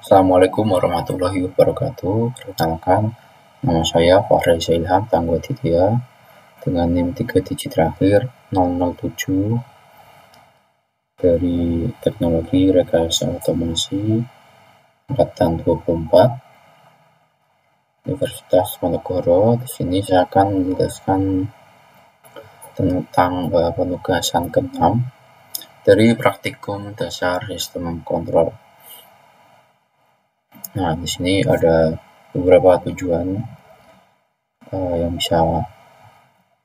Assalamualaikum warahmatullahi wabarakatuh. Perkenalkan, nama saya Fahri Ilham Tangguh Titiya dengan NIM 3 digit terakhir 007 dari Teknologi Rekayasa Otomasi Angkatan 24 Universitas Ponorogo. Di sini saya akan menjelaskan tentang penugasan ke-6 dari Praktikum Dasar Sistem Kontrol. Nah, di sini ada beberapa tujuan yang bisa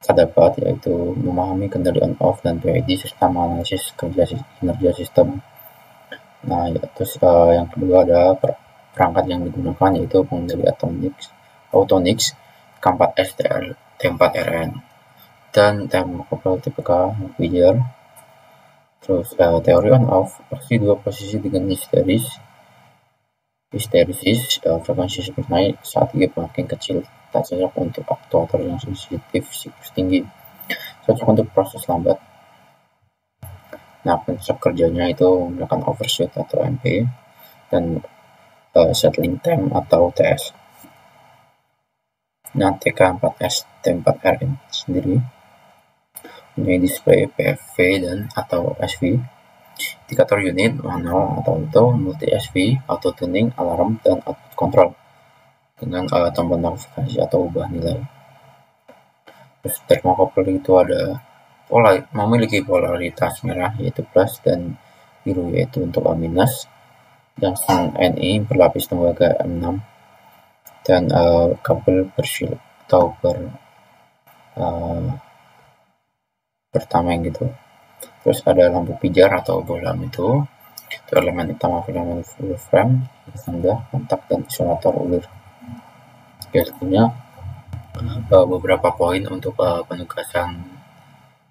kita dapat, yaitu memahami kendali on-off dan PID serta menganalisis kinerja sistem. Nah, terus yang kedua ada perangkat yang digunakan, yaitu pengendali Autonix K4STR T4RN dan thermocouple TPK Wizard. Terus teori on-off, versi dua posisi dengan histeresis, frekuensi super naik saat IG makin kecil, tak cocok untuk aktuator yang sensitif siklus tinggi, cocok untuk proses lambat. Nah, prinsip kerjanya itu menggunakan overshoot atau MP dan settling time atau TS. Nah, TK4S T4RN sendiri punya display PFV dan atau SV, indikator unit manual atau auto, multi SV, auto tuning, alarm, dan output control dengan tombol notifikasi atau ubah nilai. Terus thermocouple itu ada memiliki polaritas merah yaitu plus dan biru yaitu untuk A-, junction Ni berlapis tembaga M6 dan kabel bersil atau bertameng gitu. Terus ada lampu pijar atau bohlam, itu elemen utama filament full frame, tanda, kontak, dan isolator ulur. Biasanya beberapa poin untuk penugasan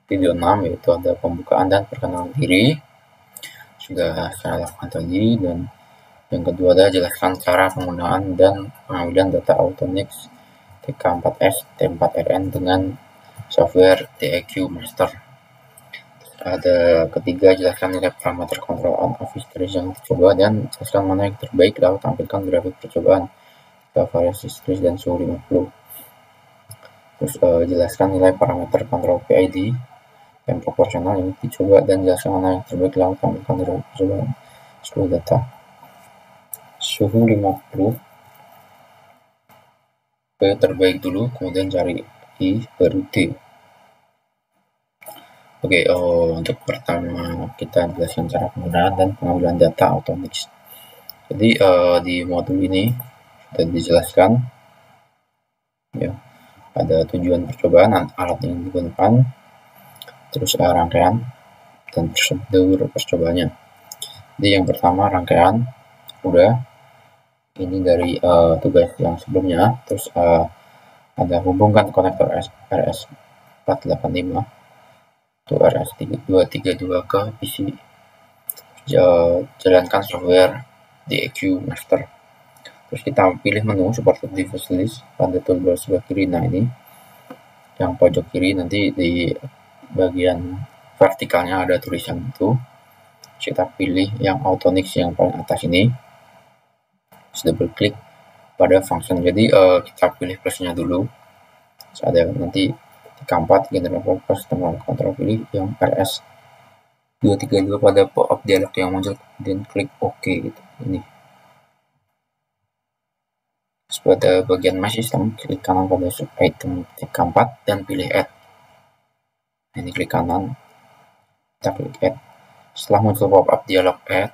video 6, yaitu ada pembukaan dan perkenalan diri, sudah saya lakukan tadi, dan yang kedua ada jelaskan cara penggunaan dan pengambilan data Autonix TK4S T4RN dengan software DEQ Master. Ada ketiga, jelaskan nilai parameter kontrol on-off history yang dicoba dan jelaskan mana yang terbaik, lalu tampilkan grafik percobaan variasi history dan suhu 50. Terus jelaskan nilai parameter kontrol PID yang proporsional yang dicoba dan jelaskan mana yang terbaik, lalu tampilkan grafik percobaan seluruh data. Suhu 50 P terbaik dulu, kemudian cari I baru D. Oke, untuk pertama kita jelaskan cara penggunaan dan pengambilan data Autonix. Jadi di modul ini sudah dijelaskan ya, ada tujuan percobaan, alat yang digunakan, terus rangkaian dan prosedur percobaannya. Jadi yang pertama rangkaian udah ini dari tugas yang sebelumnya. Terus ada hubungkan konektor RS485 atau RS232 ke PC, jalankan software DEQ Master. Terus kita pilih menu seperti device list pada toolbar sebelah kiri. Nah, ini yang pojok kiri, nanti di bagian vertikalnya ada tulisan itu. Kita pilih yang Autonix yang paling atas ini, sudah berklik pada function. Jadi kita pilih plusnya dulu. Terus ada nanti K4 general plus teman kontrol, pilih yang RS232 pada pop-up dialog yang muncul, kemudian klik OK gitu. Ini. Terus pada bagian My System, klik kanan pada item K4 dan pilih Add. Ini klik kanan, kita klik Add. Setelah muncul pop-up dialog Add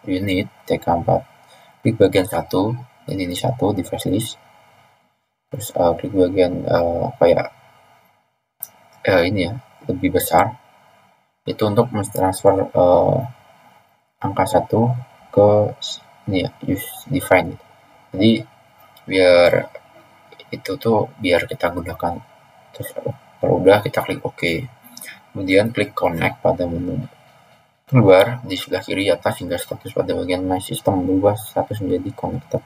Unit T4, klik bagian 1, ini 1 device list. Terus klik bagian ini ya, lebih besar, itu untuk mentransfer angka 1 ke ini ya, use define. Jadi biar itu tuh biar kita gunakan. Terus kalau udah kita klik OK, kemudian klik connect pada menu toolbar di sebelah kiri atas hingga status pada bagian My System, berubah status menjadi connected.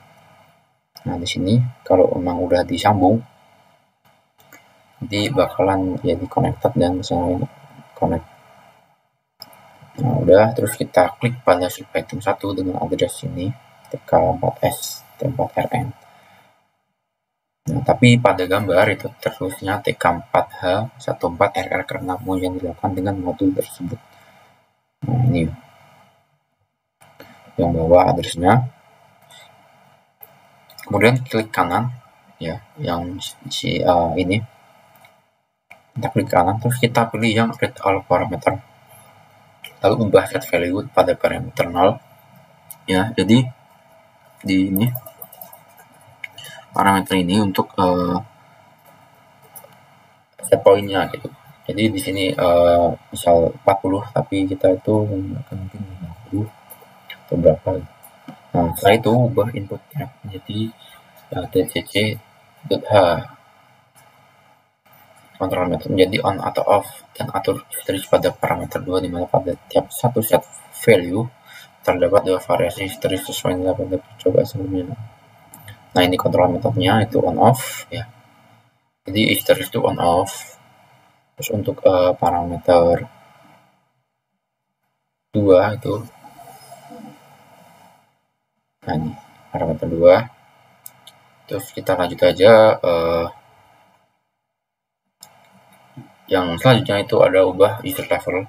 Nah, di sini kalau memang udah disambung, jadi bakalan jadi connected dan saya connect. Nah, udah, terus kita klik pada item 1 dengan address ini. TK4S, T4RN. Nah, tapi pada gambar itu tertulisnya TK4H14RR karena pengujian dilakukan dengan modul tersebut. Nah, ini yang bawah addressnya. Kemudian klik kanan ya, yang ini kita klik kanan, terus kita pilih yang read all parameter, lalu ubah set value pada parameter 0 ya. Jadi di ini parameter ini untuk set pointnya gitu. Jadi di sini misal 40, tapi kita itu menggunakan mungkin 50 atau berapa gitu. Nah, setelah itu ubah inputnya jadi tcc.h kontrol method menjadi on atau off, dan atur history pada parameter 2, dimana pada tiap satu set value terdapat 2 variasi history sesuai dengan pada percobaan sebelumnya. Nah, ini kontrol metodenya itu on off ya. Jadi history itu on off. Terus untuk parameter 2 itu, nah ini parameter 2. Terus kita lanjut aja yang selanjutnya itu ada ubah user level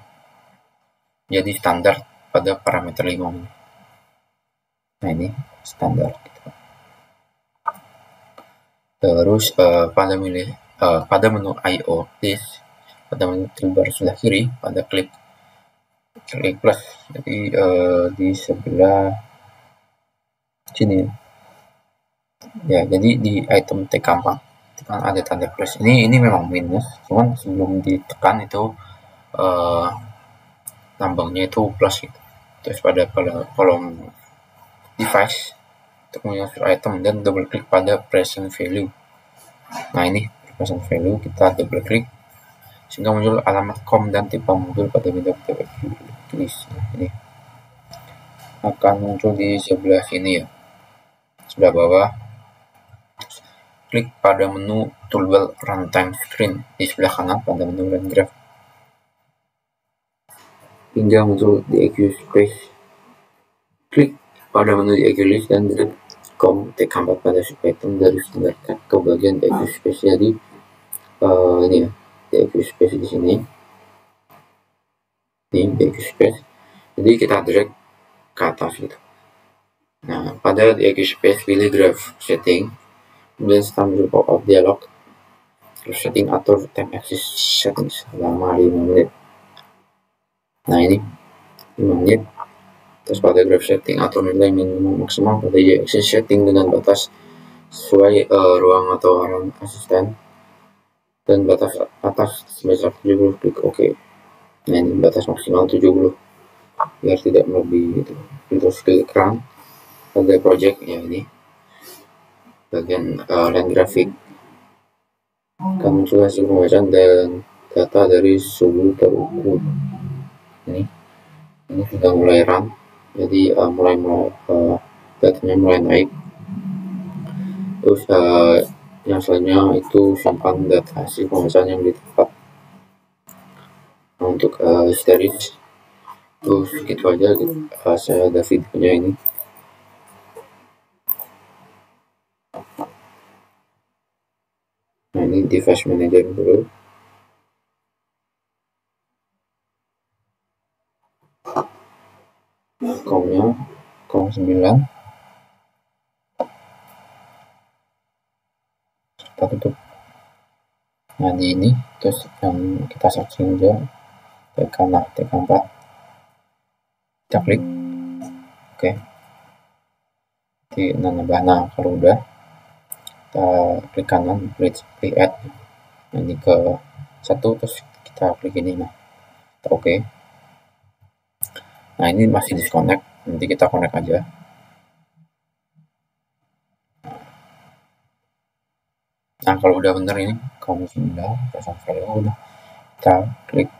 jadi standar pada parameter 5. Nah, ini standar gitu. Terus pada menu IO list, pada menu toolbar sebelah kiri, pada klik plus, jadi di sebelah sini ya. Jadi di item TK4 kan ada tanda plus, ini memang minus, cuman sebelum ditekan itu lambangnya itu plus gitu. Terus pada kolom device untuk menginstal item dan double klik pada present value. Nah, ini present value kita double klik sehingga muncul alamat com dan tipe modul pada window list. Nah, ini akan muncul di sebelah sini ya, sebelah bawah. Klik pada menu toolbar runtime screen di sebelah kanan pada menu line graph hingga muncul di EQ space. Klik pada menu di EQ list dan drag com TK4 pada subitem dari standar tag ke bagian EQ space. Jadi ini ya, di EQ space di sini. Ini di EQ space. Jadi kita drag ke atas gitu. Nah, pada di EQ space pilih graph setting, kemudian setelah muncul pop-up dialog, terus setting atur time axis settings selama 5 menit. Nah, ini 5 menit. Terus pada graph setting atur nilai minimum maksimal pada y-axis setting dengan batas sesuai ruang atau arah asisten, dan batas atas sebesar 70, klik OK. Nah, ini batas maksimal 70 biar tidak melebihi gitu. Terus klik run pada project ya, ini bagian line grafik akan muncul hasil pembacaan dan data dari suhu terukur. Ini sudah mulai run, jadi datanya mulai naik. Terus yang selanjutnya itu simpan data hasil pembacaan yang di tempat. Nah, untuk histeris terus gitu aja gitu. Saya ada videonya ini. Nah, ini device manager dulu. Com-nya com 9. Kita tutup. Nah, di ini terus yang kita searching juga TK4, kita klik oke. Di nambah. Nah, kalau udah kita klik kanan bridge add, nah, ini ke 1, terus kita klik ini. Nah, oke. Nah, ini masih disconnect, nanti kita connect aja. Nah, kalau udah bener ini kamu sudah pasang value, udah kita klik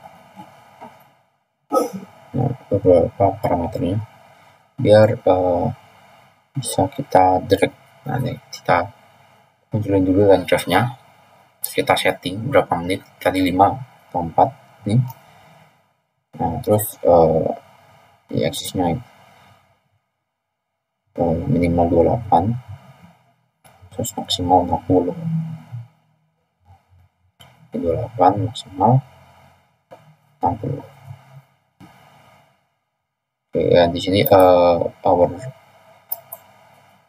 beberapa parameternya biar bisa kita drag. Nah, ini kita munculin dulu line graph-nya, terus kita setting berapa menit tadi, 5 atau 4 nih. Nah, terus y-axis-nya minimal 28, terus maksimal 60. 28 maksimal 60. Oke, ya di sini hour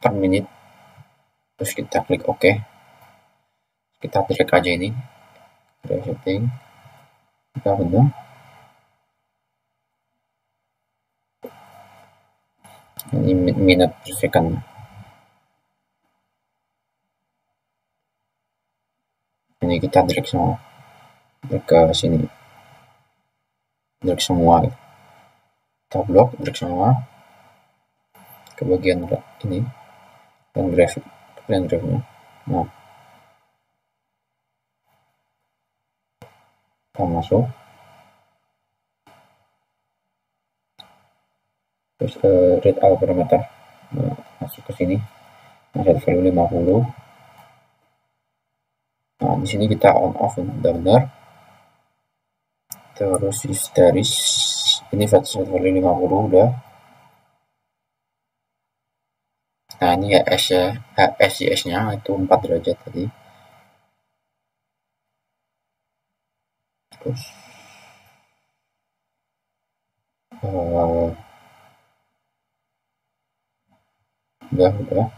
per minute, terus kita klik OK. Kita drag aja ini, dari setting, kita benar. Ini minute per second. Ini kita drag semua, drag ke sini, drag semua. Kita blok, drag semua ke bagian ini dan grafik, dan grafiknya. Nah, kita masuk, terus read all parameter, nah, masuk ke sini, set value 50. Nah, di sini kita on off udah benar. Terus histeris ini set value 50 udah. Nah, ini ya SJS-nya itu 4 derajat tadi. Terus udah.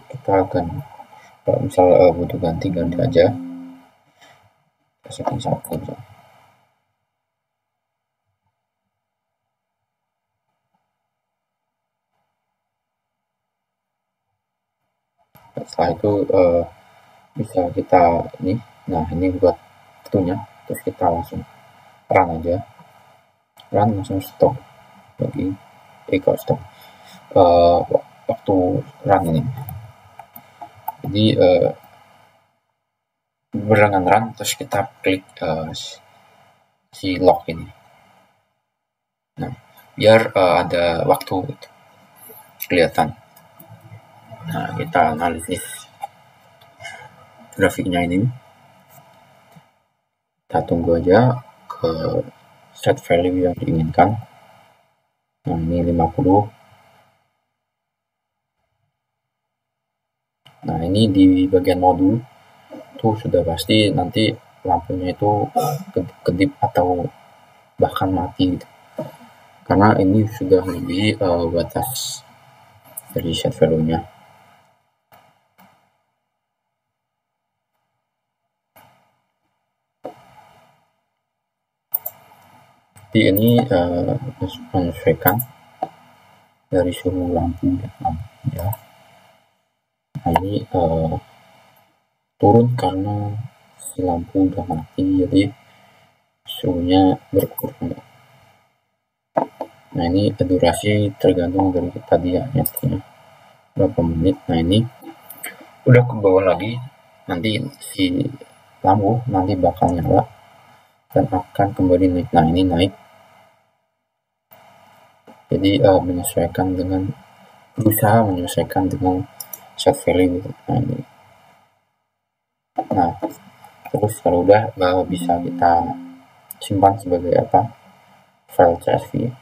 Kita akan kalau misalnya butuh ganti aja. Kita setting 1 aja. Setelah itu bisa kita ini, nah ini buat waktunya, terus kita langsung run aja, run langsung stop lagi, kalau stop waktu run ini. Jadi berlengan run, terus kita klik si lock ini. Nah, biar ada waktu gitu, kelihatan. Nah, kita analisis grafiknya ini. Kita tunggu aja ke set value yang diinginkan. Nah, ini 50. Nah, ini di bagian modul tuh sudah pasti nanti lampunya itu kedip atau bahkan mati gitu. Karena ini sudah lebih batas dari set value-nya. Jadi ini menyesuaikan dari suhu lampu ya. Nah, ini turun karena si lampu udah mati, jadi suhunya berkurang. Nah, ini durasi tergantung dari tadi ya, berapa menit. Nah, ini udah ke bawah lagi, nanti si lampu nanti bakal nyala dan akan kembali naik. Nah, ini naik, jadi berusaha menyesuaikan dengan set value gitu. Nah, ini, nah terus kalau udah bisa kita simpan sebagai file CSV.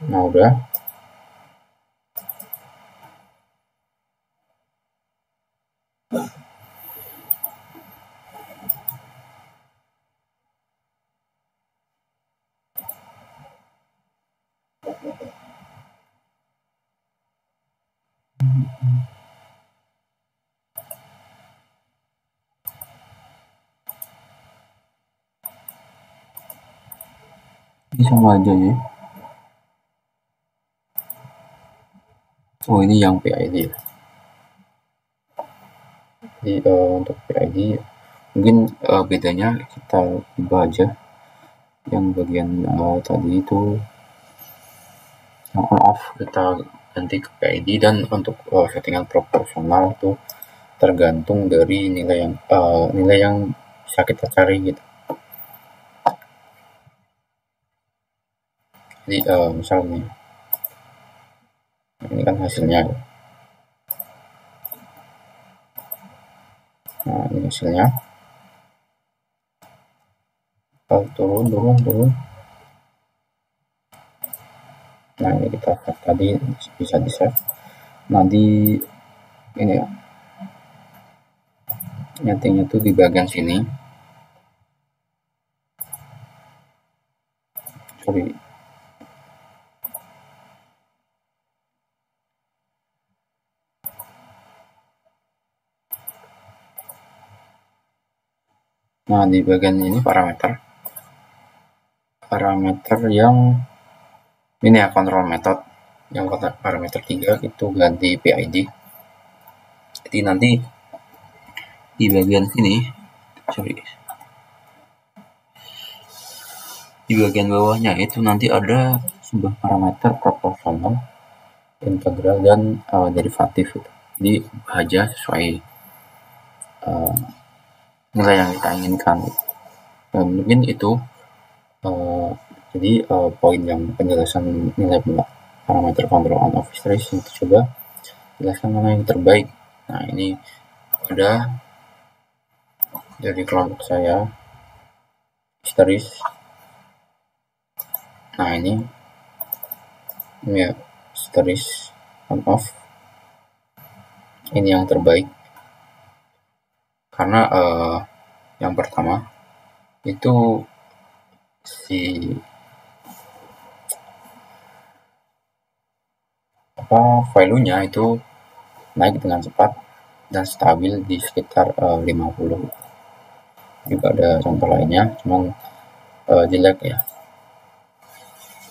Nah, udah. Ini sama aja ya. Oh, ini yang PID ya. Jadi untuk PID mungkin bedanya kita ubah aja yang bagian tadi itu yang on off kita ganti ke PID, dan untuk settingan proporsional itu tergantung dari nilai yang bisa kita cari gitu. Jadi misalnya Ini kan hasilnya. Nah, ini hasilnya. Turun. Nah, ini kita save tadi, bisa di save. Nah, di ini ya, nyetingnya tuh di bagian sini. Sorry. Nah, di bagian ini parameter yang ini ya, control method yang parameter 3 itu ganti PID. Jadi nanti di bagian sini, di bagian bawahnya itu nanti ada sebuah parameter proporsional, integral, dan derivatif. Jadi aja sesuai nilai yang kita inginkan. Mungkin itu jadi poin yang penjelasan nilai parameter control on of history. Itu coba jelaskan mana yang terbaik. Nah, ini ada dari kelompok saya historis. Nah, ini ya historis on off, ini yang terbaik karena yang pertama itu si value-nya itu naik dengan cepat dan stabil di sekitar 50. Juga ada contoh lainnya, cuman jelek ya.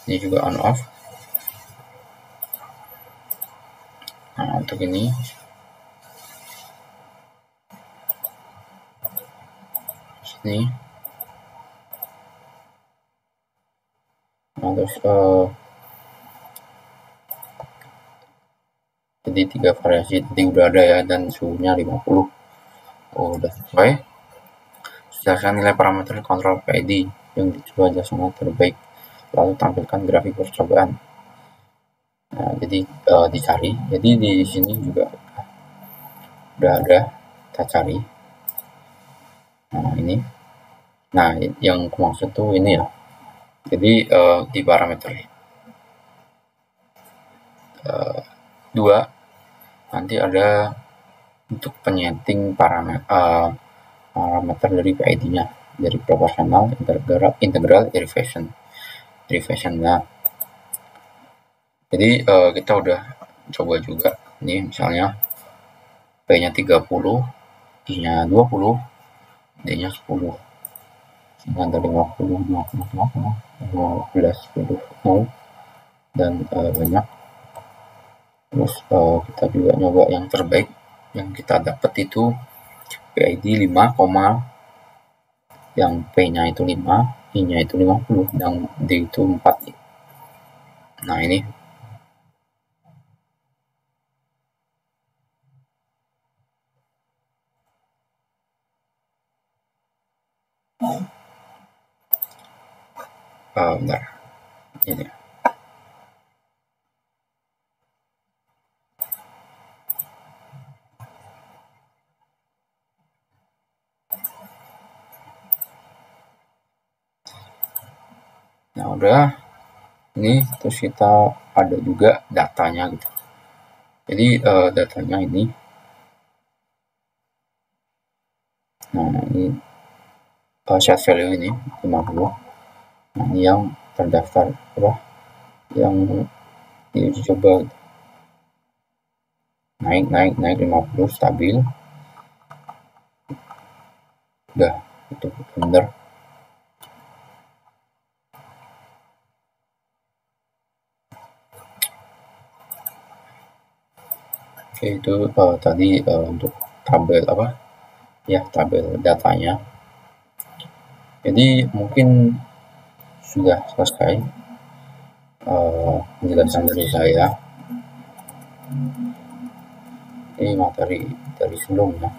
Ini juga on off. Nah, untuk ini sini. Nah, terus jadi 3 variasi tadi udah ada ya, dan suhunya 50. Udah sesuai. Jelaskan nilai parameter kontrol PID yang dicoba jelaskan terbaik, lalu tampilkan grafik percobaan. Nah, jadi dicari. Jadi di sini juga udah ada, kita cari. Nah, ini. Nah, yang aku maksud tuh ini ya. Jadi di parameter 2 nanti ada untuk penyeting parameter dari PID-nya, dari proporsional, integral, derivation. Nah, jadi kita udah coba juga ini, misalnya P-nya 30, I-nya 20, D-nya 10, sehingga dari 50, 20, 20, 15, 10, 0, dan banyak. Terus kita juga nyoba yang terbaik, yang kita dapat itu PID 5, yang P-nya itu 5, I-nya itu 50, dan D itu 4. Nah, ini bentar, ini nah udah ini. Terus kita ada juga datanya gitu. Jadi datanya ini, nah ini set value ini 50. Nah, ini yang terdaftar yang diuji coba, naik 50, stabil. Udah, itu benar. Oke, itu tadi untuk tabel tabel datanya. Jadi mungkin sudah selesai penjelasan dari saya. Ini materi dari sebelumnya.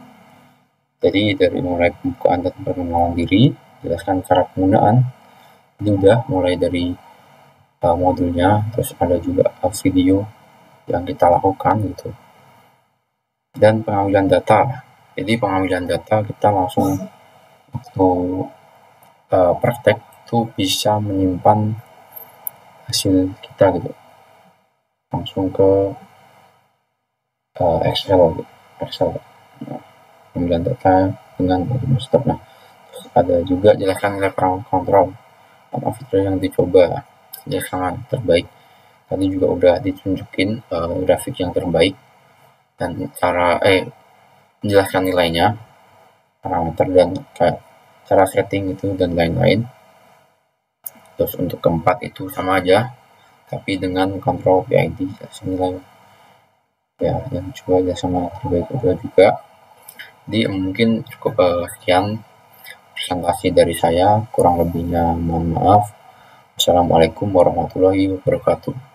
Jadi dari mulai pembukaan dan perkenalan diri, jelaskan cara penggunaan. Ini udah mulai dari modulnya, terus ada juga video yang kita lakukan gitu. Dan pengambilan data, jadi pengambilan data kita langsung waktu praktek itu bisa menyimpan hasil kita gitu langsung ke Excel gitu. Nah, pengambilan data dengan step. Nah, terus ada juga jelaskan nilai kontrol apa fitur yang dicoba, jelaskan terbaik. Tadi juga udah ditunjukin grafik yang terbaik dan menjelaskan nilainya, parameter dan kayak cara setting itu dan lain-lain. Terus untuk keempat itu sama aja, tapi dengan kontrol PID nilai ya yang coba aja sama terbaik juga. Jadi mungkin cukup sekian presentasi dari saya, kurang lebihnya mohon maaf. Assalamualaikum warahmatullahi wabarakatuh.